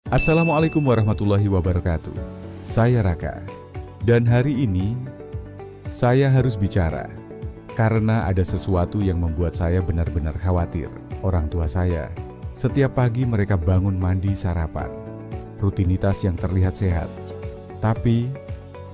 Assalamualaikum warahmatullahi wabarakatuh. Saya Raka, dan hari ini saya harus bicara karena ada sesuatu yang membuat saya benar-benar khawatir. Orang tua saya, setiap pagi mereka bangun mandi sarapan, rutinitas yang terlihat sehat. Tapi,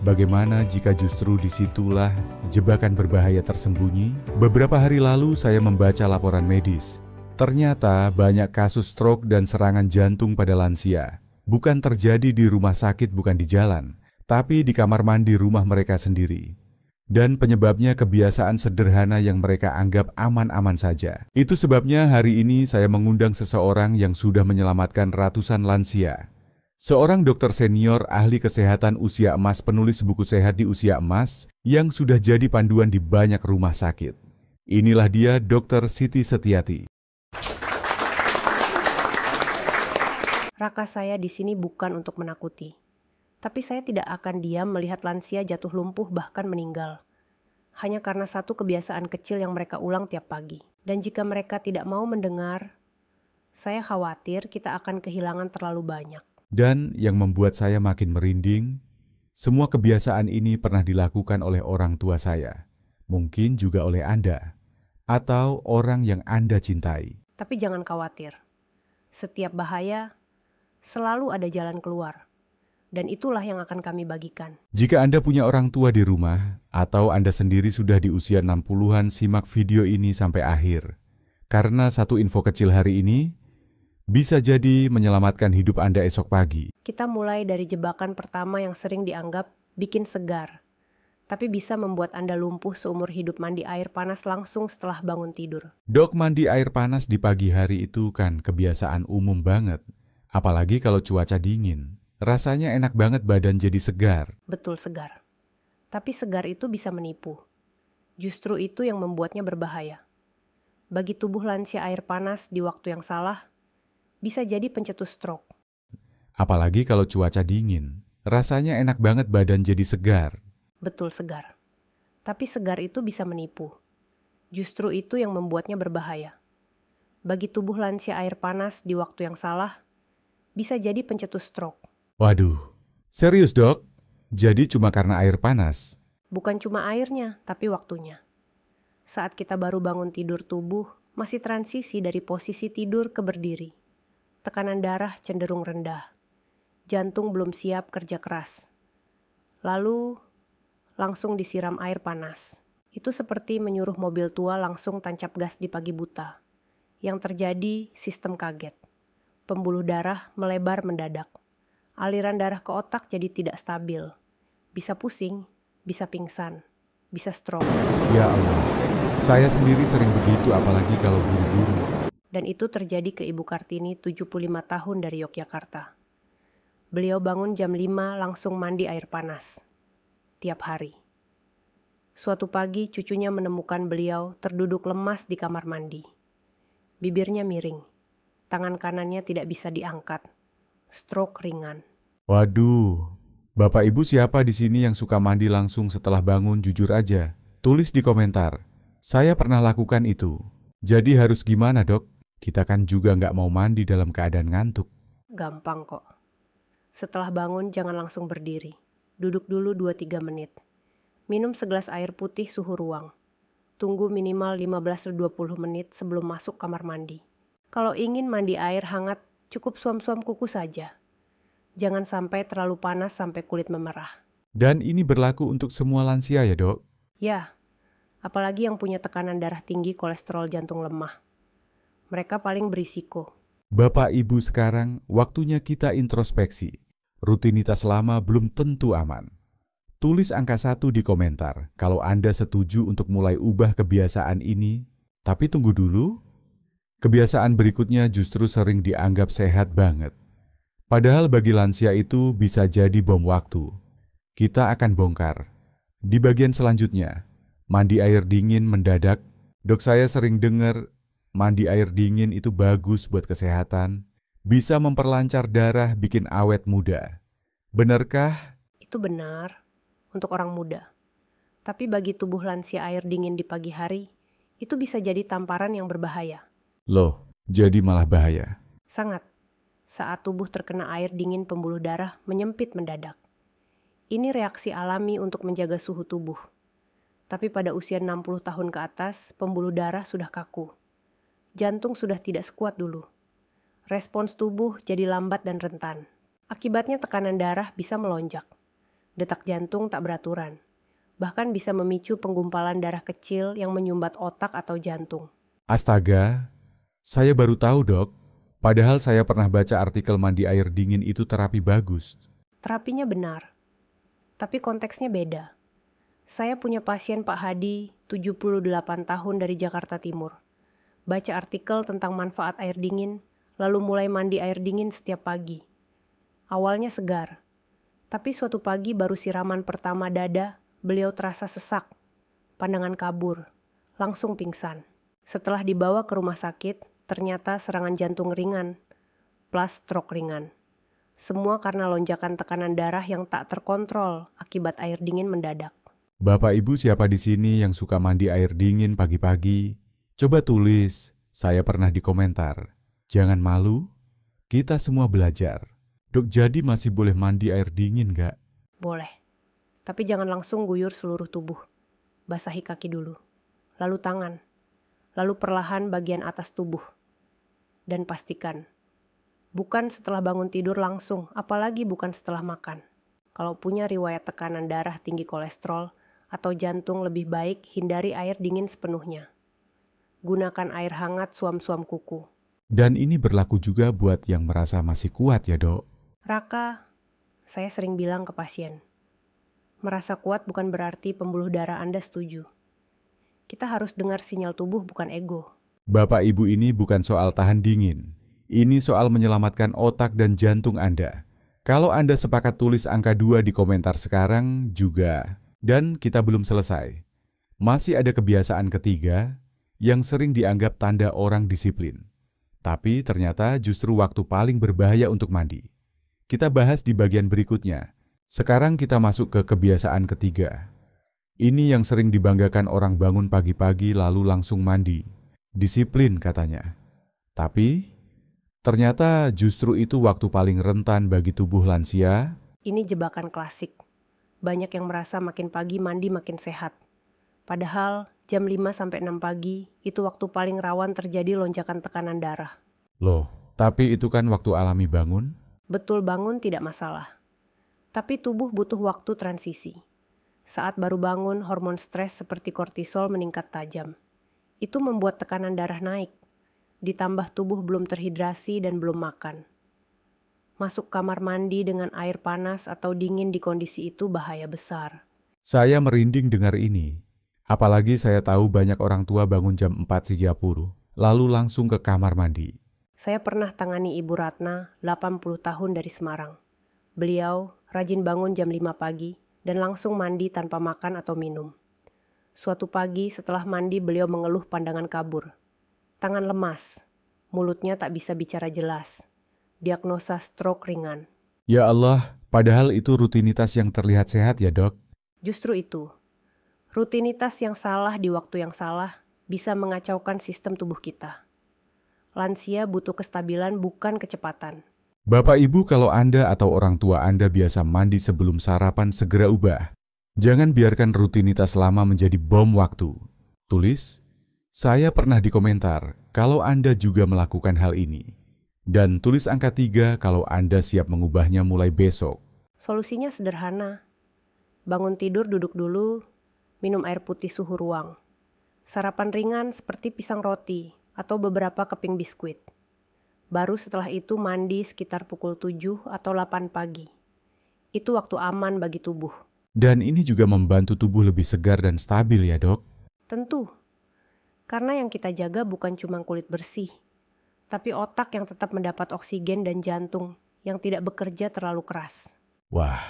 bagaimana jika justru disitulah jebakan berbahaya tersembunyi? Beberapa hari lalu saya membaca laporan medis. Ternyata banyak kasus stroke dan serangan jantung pada lansia bukan terjadi di rumah sakit, bukan di jalan, tapi di kamar mandi rumah mereka sendiri. Dan penyebabnya kebiasaan sederhana yang mereka anggap aman-aman saja. Itu sebabnya hari ini saya mengundang seseorang yang sudah menyelamatkan ratusan lansia. Seorang dokter senior ahli kesehatan usia emas, penulis buku Sehat di Usia Emas, yang sudah jadi panduan di banyak rumah sakit. Inilah dia, Dr. Siti Setiati. Raka, saya di sini bukan untuk menakuti. Tapi saya tidak akan diam melihat lansia jatuh lumpuh bahkan meninggal. Hanya karena satu kebiasaan kecil yang mereka ulang tiap pagi. Dan jika mereka tidak mau mendengar, saya khawatir kita akan kehilangan terlalu banyak. Dan yang membuat saya makin merinding, semua kebiasaan ini pernah dilakukan oleh orang tua saya. Mungkin juga oleh Anda, atau orang yang Anda cintai. Tapi jangan khawatir. Setiap bahaya selalu ada jalan keluar. Dan itulah yang akan kami bagikan. Jika Anda punya orang tua di rumah, atau Anda sendiri sudah di usia 60-an, simak video ini sampai akhir. Karena satu info kecil hari ini, bisa jadi menyelamatkan hidup Anda esok pagi. Kita mulai dari jebakan pertama yang sering dianggap bikin segar. Tapi bisa membuat Anda lumpuh seumur hidup. Mandi air panas langsung setelah bangun tidur. Dok, mandi air panas di pagi hari itu kan kebiasaan umum banget. Apalagi kalau cuaca dingin. Rasanya enak banget, badan jadi segar. Betul, segar. Tapi segar itu bisa menipu. Justru itu yang membuatnya berbahaya. Bagi tubuh lansia, air panas di waktu yang salah bisa jadi pencetus stroke. Apalagi kalau cuaca dingin. Rasanya enak banget, badan jadi segar. Betul, segar. Tapi segar itu bisa menipu. Justru itu yang membuatnya berbahaya. Bagi tubuh lansia, air panas di waktu yang salah bisa jadi pencetus stroke. Waduh, serius dok? Jadi cuma karena air panas? Bukan cuma airnya, tapi waktunya. Saat kita baru bangun tidur, tubuh masih transisi dari posisi tidur ke berdiri. Tekanan darah cenderung rendah. Jantung belum siap kerja keras. Lalu, langsung disiram air panas. Itu seperti menyuruh mobil tua langsung tancap gas di pagi buta. Yang terjadi, sistem kaget. Pembuluh darah melebar mendadak. Aliran darah ke otak jadi tidak stabil. Bisa pusing, bisa pingsan, bisa stroke. Ya Allah, saya sendiri sering begitu, apalagi kalau buru-buru. Dan itu terjadi ke Ibu Kartini, 75 tahun dari Yogyakarta. Beliau bangun jam 5 langsung mandi air panas. Tiap hari. Suatu pagi cucunya menemukan beliau terduduk lemas di kamar mandi. Bibirnya miring. Tangan kanannya tidak bisa diangkat. Stroke ringan. Waduh, Bapak Ibu siapa di sini yang suka mandi langsung setelah bangun? Jujur aja, tulis di komentar. Saya pernah lakukan itu. Jadi harus gimana dok? Kita kan juga nggak mau mandi dalam keadaan ngantuk. Gampang kok. Setelah bangun jangan langsung berdiri. Duduk dulu 2-3 menit. Minum segelas air putih suhu ruang. Tunggu minimal 15-20 menit sebelum masuk kamar mandi. Kalau ingin mandi air hangat, cukup suam-suam kuku saja. Jangan sampai terlalu panas sampai kulit memerah. Dan ini berlaku untuk semua lansia ya dok? Ya, apalagi yang punya tekanan darah tinggi, kolesterol, jantung lemah. Mereka paling berisiko. Bapak Ibu, sekarang waktunya kita introspeksi. Rutinitas lama belum tentu aman. Tulis angka 1 di komentar kalau Anda setuju untuk mulai ubah kebiasaan ini. Tapi tunggu dulu. Kebiasaan berikutnya justru sering dianggap sehat banget. Padahal bagi lansia itu bisa jadi bom waktu. Kita akan bongkar. Di bagian selanjutnya, mandi air dingin mendadak. Dok, saya sering dengar mandi air dingin itu bagus buat kesehatan. Bisa memperlancar darah, bikin awet muda. Benarkah? Itu benar untuk orang muda. Tapi bagi tubuh lansia, air dingin di pagi hari, itu bisa jadi tamparan yang berbahaya. Loh, jadi malah bahaya. Sangat. Saat tubuh terkena air dingin pembuluh darah menyempit mendadak. Ini reaksi alami untuk menjaga suhu tubuh. Tapi pada usia 60 tahun ke atas, pembuluh darah sudah kaku. Jantung sudah tidak sekuat dulu. Respons tubuh jadi lambat dan rentan. Akibatnya tekanan darah bisa melonjak. Detak jantung tak beraturan. Bahkan bisa memicu penggumpalan darah kecil yang menyumbat otak atau jantung. Astaga, saya baru tahu dok. Padahal saya pernah baca artikel mandi air dingin itu terapi bagus. Terapinya benar, tapi konteksnya beda. Saya punya pasien Pak Hadi, 78 tahun dari Jakarta Timur. Baca artikel tentang manfaat air dingin, lalu mulai mandi air dingin setiap pagi. Awalnya segar, tapi suatu pagi baru siraman pertama dada, beliau terasa sesak, pandangan kabur, langsung pingsan. Setelah dibawa ke rumah sakit, ternyata serangan jantung ringan, plus stroke ringan. Semua karena lonjakan tekanan darah yang tak terkontrol akibat air dingin mendadak. Bapak Ibu siapa di sini yang suka mandi air dingin pagi-pagi? Coba tulis, saya pernah di komentar. Jangan malu, kita semua belajar. Dok, jadi masih boleh mandi air dingin nggak? Boleh, tapi jangan langsung guyur seluruh tubuh. Basahi kaki dulu, lalu tangan, lalu perlahan bagian atas tubuh. Dan pastikan, bukan setelah bangun tidur langsung, apalagi bukan setelah makan. Kalau punya riwayat tekanan darah tinggi kolesterol atau jantung, lebih baik hindari air dingin sepenuhnya. Gunakan air hangat suam-suam kuku. Dan ini berlaku juga buat yang merasa masih kuat ya dok? Raka, saya sering bilang ke pasien, merasa kuat bukan berarti pembuluh darah Anda setuju. Kita harus dengar sinyal tubuh, bukan ego. Bapak Ibu, ini bukan soal tahan dingin. Ini soal menyelamatkan otak dan jantung Anda. Kalau Anda sepakat, tulis angka 2 di komentar sekarang juga. Dan kita belum selesai. Masih ada kebiasaan ketiga yang sering dianggap tanda orang disiplin. Tapi ternyata justru waktu paling berbahaya untuk mandi. Kita bahas di bagian berikutnya. Sekarang kita masuk ke kebiasaan ketiga. Ini yang sering dibanggakan orang, bangun pagi-pagi lalu langsung mandi. Disiplin katanya. Tapi ternyata justru itu waktu paling rentan bagi tubuh lansia. Ini jebakan klasik. Banyak yang merasa makin pagi mandi makin sehat. Padahal jam 5-6 pagi itu waktu paling rawan terjadi lonjakan tekanan darah. Loh, tapi itu kan waktu alami bangun? Betul, bangun tidak masalah. Tapi tubuh butuh waktu transisi. Saat baru bangun, hormon stres seperti kortisol meningkat tajam. Itu membuat tekanan darah naik. Ditambah tubuh belum terhidrasi dan belum makan. Masuk kamar mandi dengan air panas atau dingin di kondisi itu bahaya besar. Saya merinding dengar ini. Apalagi saya tahu banyak orang tua bangun jam 4.30, lalu langsung ke kamar mandi. Saya pernah tangani Ibu Ratna, 80 tahun dari Semarang. Beliau rajin bangun jam 5 pagi dan langsung mandi tanpa makan atau minum. Suatu pagi setelah mandi beliau mengeluh pandangan kabur. Tangan lemas, mulutnya tak bisa bicara jelas. Diagnosa stroke ringan. Ya Allah, padahal itu rutinitas yang terlihat sehat ya dok? Justru itu, rutinitas yang salah di waktu yang salah bisa mengacaukan sistem tubuh kita. Lansia butuh kestabilan, bukan kecepatan. Bapak Ibu, kalau Anda atau orang tua Anda biasa mandi sebelum sarapan, segera ubah. Jangan biarkan rutinitas lama menjadi bom waktu. Tulis, saya pernah di komentar kalau Anda juga melakukan hal ini. Dan tulis angka 3 kalau Anda siap mengubahnya mulai besok. Solusinya sederhana. Bangun tidur, duduk dulu, minum air putih suhu ruang. Sarapan ringan seperti pisang roti atau beberapa keping biskuit. Baru setelah itu mandi sekitar pukul 7 atau 8 pagi. Itu waktu aman bagi tubuh. Dan ini juga membantu tubuh lebih segar dan stabil ya dok? Tentu. Karena yang kita jaga bukan cuma kulit bersih, tapi otak yang tetap mendapat oksigen dan jantung yang tidak bekerja terlalu keras. Wah,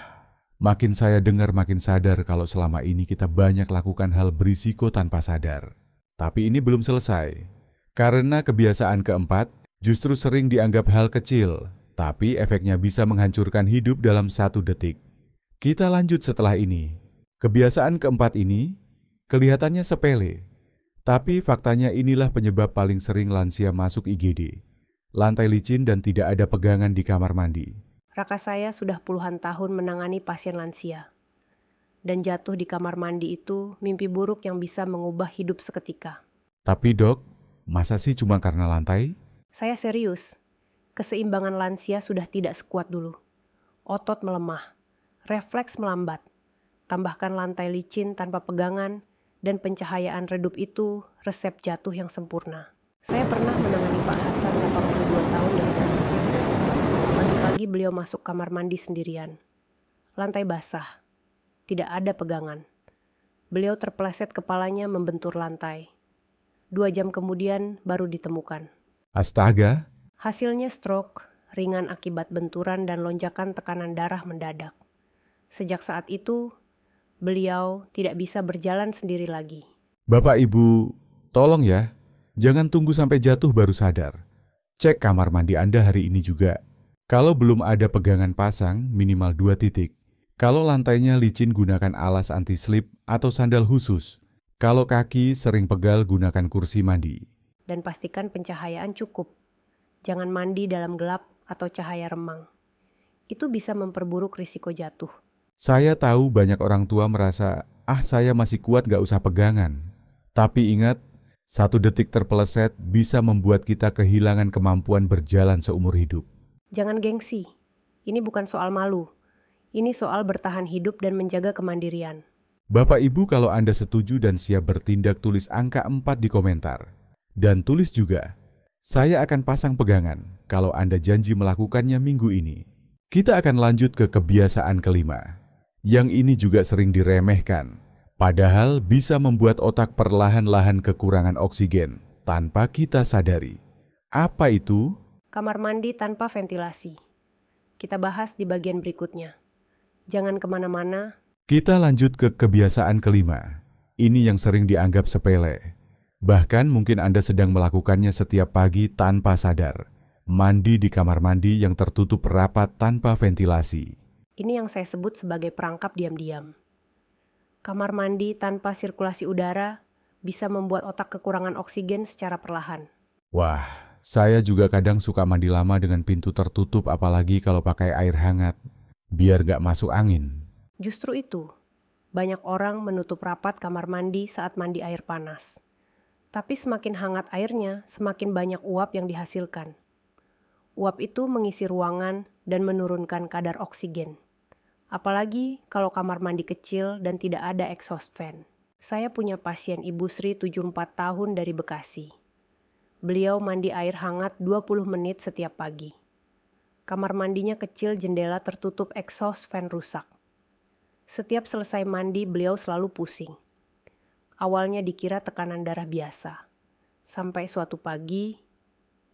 makin saya dengar makin sadar kalau selama ini kita banyak lakukan hal berisiko tanpa sadar. Tapi ini belum selesai. Karena kebiasaan keempat justru sering dianggap hal kecil, tapi efeknya bisa menghancurkan hidup dalam 1 detik. Kita lanjut setelah ini. Kebiasaan keempat ini kelihatannya sepele, tapi faktanya inilah penyebab paling sering lansia masuk IGD. lantai licin dan tidak ada pegangan di kamar mandi. Raka saya sudah puluhan tahun menangani pasien lansia. Dan jatuh di kamar mandi itu mimpi buruk yang bisa mengubah hidup seketika. Tapi dok, masa sih cuma karena lantai? Saya serius. Keseimbangan lansia sudah tidak sekuat dulu. Otot melemah, refleks melambat. Tambahkan lantai licin tanpa pegangan dan pencahayaan redup itu resep jatuh yang sempurna. Saya pernah menangani Pak Hasan 82 tahun dari Solo. Pagi-pagi beliau masuk kamar mandi sendirian. Lantai basah. Tidak ada pegangan. Beliau terpeleset kepalanya membentur lantai. 2 jam kemudian baru ditemukan. Astaga, Hasilnya stroke, ringan akibat benturan dan lonjakan tekanan darah mendadak. Sejak saat itu, beliau tidak bisa berjalan sendiri lagi. Bapak Ibu, tolong ya, jangan tunggu sampai jatuh baru sadar. Cek kamar mandi Anda hari ini juga. Kalau belum ada pegangan pasang, minimal 2 titik. Kalau lantainya licin, gunakan alas anti-slip atau sandal khusus. Kalau kaki sering pegal, gunakan kursi mandi. Dan pastikan pencahayaan cukup. Jangan mandi dalam gelap atau cahaya remang. Itu bisa memperburuk risiko jatuh. Saya tahu banyak orang tua merasa, saya masih kuat gak usah pegangan. Tapi ingat, 1 detik terpeleset bisa membuat kita kehilangan kemampuan berjalan seumur hidup. Jangan gengsi. Ini bukan soal malu. Ini soal bertahan hidup dan menjaga kemandirian. Bapak Ibu, kalau Anda setuju dan siap bertindak, tulis angka 4 di komentar. Dan tulis juga, saya akan pasang pegangan kalau Anda janji melakukannya minggu ini. Kita akan lanjut ke kebiasaan kelima. Yang ini juga sering diremehkan, padahal bisa membuat otak perlahan-lahan kekurangan oksigen tanpa kita sadari. Apa itu? Kamar mandi tanpa ventilasi. Kita bahas di bagian berikutnya. Jangan kemana-mana. Kita lanjut ke kebiasaan kelima. Ini yang sering dianggap sepele. Bahkan mungkin Anda sedang melakukannya setiap pagi tanpa sadar. Mandi di kamar mandi yang tertutup rapat tanpa ventilasi. Ini yang saya sebut sebagai perangkap diam-diam. Kamar mandi tanpa sirkulasi udara bisa membuat otak kekurangan oksigen secara perlahan. Wah, saya juga kadang suka mandi lama dengan pintu tertutup, apalagi kalau pakai air hangat, biar gak masuk angin. Justru itu, banyak orang menutup rapat kamar mandi saat mandi air panas. Tapi semakin hangat airnya, semakin banyak uap yang dihasilkan. Uap itu mengisi ruangan dan menurunkan kadar oksigen. Apalagi kalau kamar mandi kecil dan tidak ada exhaust fan. Saya punya pasien Ibu Sri 74 tahun dari Bekasi. Beliau mandi air hangat 20 menit setiap pagi. Kamar mandinya kecil, jendela tertutup, exhaust fan rusak. Setiap selesai mandi, beliau selalu pusing. Awalnya dikira tekanan darah biasa. Sampai suatu pagi,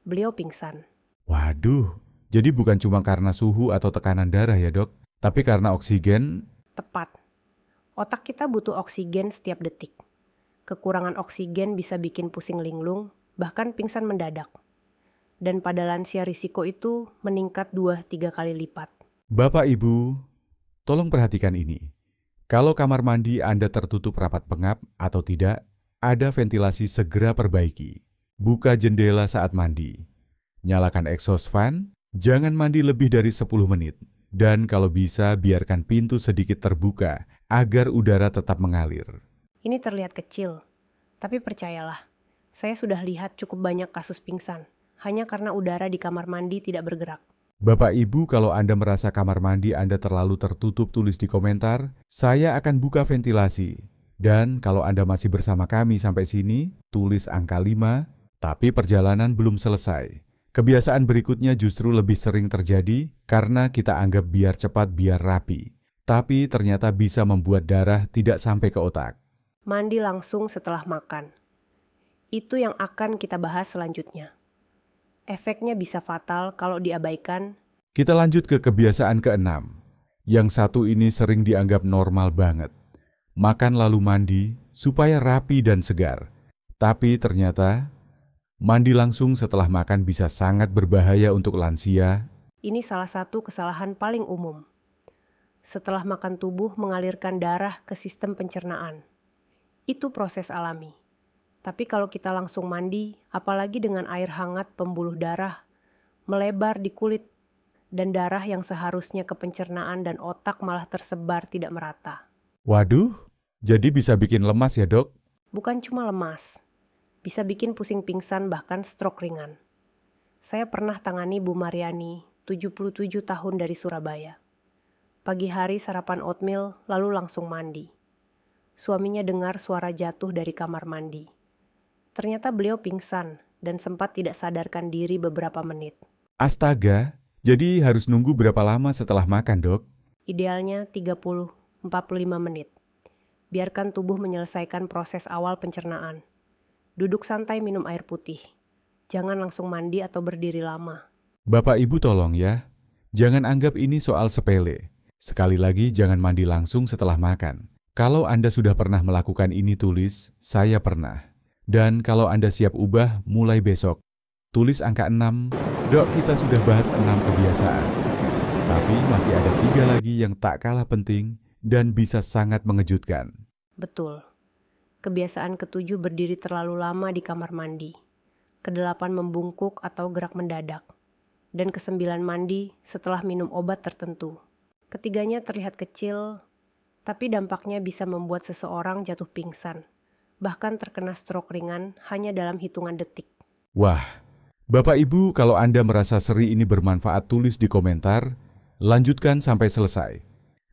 beliau pingsan. Waduh, jadi bukan cuma karena suhu atau tekanan darah ya dok, tapi karena oksigen. Tepat. Otak kita butuh oksigen setiap detik. Kekurangan oksigen bisa bikin pusing linglung, bahkan pingsan mendadak. Dan pada lansia risiko itu meningkat 2-3 kali lipat. Bapak Ibu, tolong perhatikan ini. Kalau kamar mandi Anda tertutup rapat pengap atau tidak, ada ventilasi, segera perbaiki. Buka jendela saat mandi. Nyalakan exhaust fan, jangan mandi lebih dari 10 menit. Dan kalau bisa, biarkan pintu sedikit terbuka agar udara tetap mengalir. Ini terlihat kecil, tapi percayalah, saya sudah lihat cukup banyak kasus pingsan, hanya karena udara di kamar mandi tidak bergerak. Bapak Ibu, kalau Anda merasa kamar mandi Anda terlalu tertutup, tulis di komentar, saya akan buka ventilasi. Dan kalau Anda masih bersama kami sampai sini, tulis angka 5, tapi perjalanan belum selesai. Kebiasaan berikutnya justru lebih sering terjadi karena kita anggap biar cepat, biar rapi. Tapi ternyata bisa membuat darah tidak sampai ke otak. Mandi langsung setelah makan. Itu yang akan kita bahas selanjutnya. Efeknya bisa fatal kalau diabaikan. Kita lanjut ke kebiasaan ke-6. Yang satu ini sering dianggap normal banget. Makan lalu mandi supaya rapi dan segar. Tapi ternyata mandi langsung setelah makan bisa sangat berbahaya untuk lansia. Ini salah satu kesalahan paling umum. Setelah makan tubuh mengalirkan darah ke sistem pencernaan. Itu proses alami. Tapi kalau kita langsung mandi, apalagi dengan air hangat pembuluh darah, melebar di kulit, dan darah yang seharusnya ke pencernaan dan otak malah tersebar tidak merata. Waduh, jadi bisa bikin lemas ya dok? Bukan cuma lemas, bisa bikin pusing pingsan bahkan stroke ringan. Saya pernah tangani Bu Mariani, 77 tahun dari Surabaya. Pagi hari sarapan oatmeal lalu langsung mandi. Suaminya dengar suara jatuh dari kamar mandi. Ternyata beliau pingsan dan sempat tidak sadarkan diri beberapa menit. Astaga, jadi harus nunggu berapa lama setelah makan dok? Idealnya 30-45 menit. Biarkan tubuh menyelesaikan proses awal pencernaan. Duduk santai minum air putih. Jangan langsung mandi atau berdiri lama. Bapak Ibu tolong ya, jangan anggap ini soal sepele. Sekali lagi jangan mandi langsung setelah makan. Kalau Anda sudah pernah melakukan ini tulis, saya pernah. Dan kalau Anda siap ubah, mulai besok. Tulis angka 6, dok kita sudah bahas 6 kebiasaan. Tapi masih ada 3 lagi yang tak kalah penting dan bisa sangat mengejutkan. Betul. Kebiasaan ke-7 berdiri terlalu lama di kamar mandi. Ke-8 membungkuk atau gerak mendadak. Dan ke-9 mandi setelah minum obat tertentu. Ketiganya terlihat kecil, tapi dampaknya bisa membuat seseorang jatuh pingsan. Bahkan terkena stroke ringan hanya dalam hitungan detik. Wah, Bapak Ibu kalau Anda merasa seri ini bermanfaat tulis di komentar, lanjutkan sampai selesai.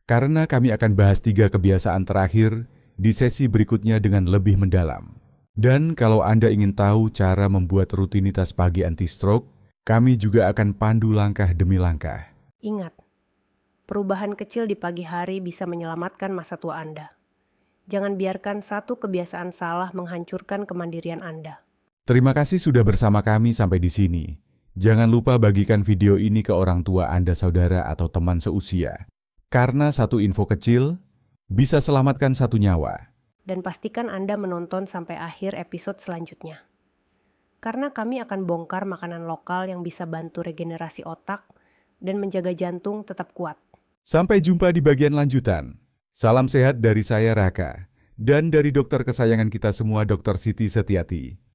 Karena kami akan bahas 3 kebiasaan terakhir di sesi berikutnya dengan lebih mendalam. Dan kalau Anda ingin tahu cara membuat rutinitas pagi anti-stroke, kami juga akan pandu langkah demi langkah. Ingat, perubahan kecil di pagi hari bisa menyelamatkan masa tua Anda. Jangan biarkan satu kebiasaan salah menghancurkan kemandirian Anda. Terima kasih sudah bersama kami sampai di sini. Jangan lupa bagikan video ini ke orang tua Anda, saudara atau teman seusia. Karena satu info kecil bisa selamatkan satu nyawa. Dan pastikan Anda menonton sampai akhir episode selanjutnya. Karena kami akan bongkar makanan lokal yang bisa bantu regenerasi otak dan menjaga jantung tetap kuat. Sampai jumpa di bagian lanjutan. Salam sehat dari saya Raka. Dan dari dokter kesayangan kita semua Dr. Siti Setiati.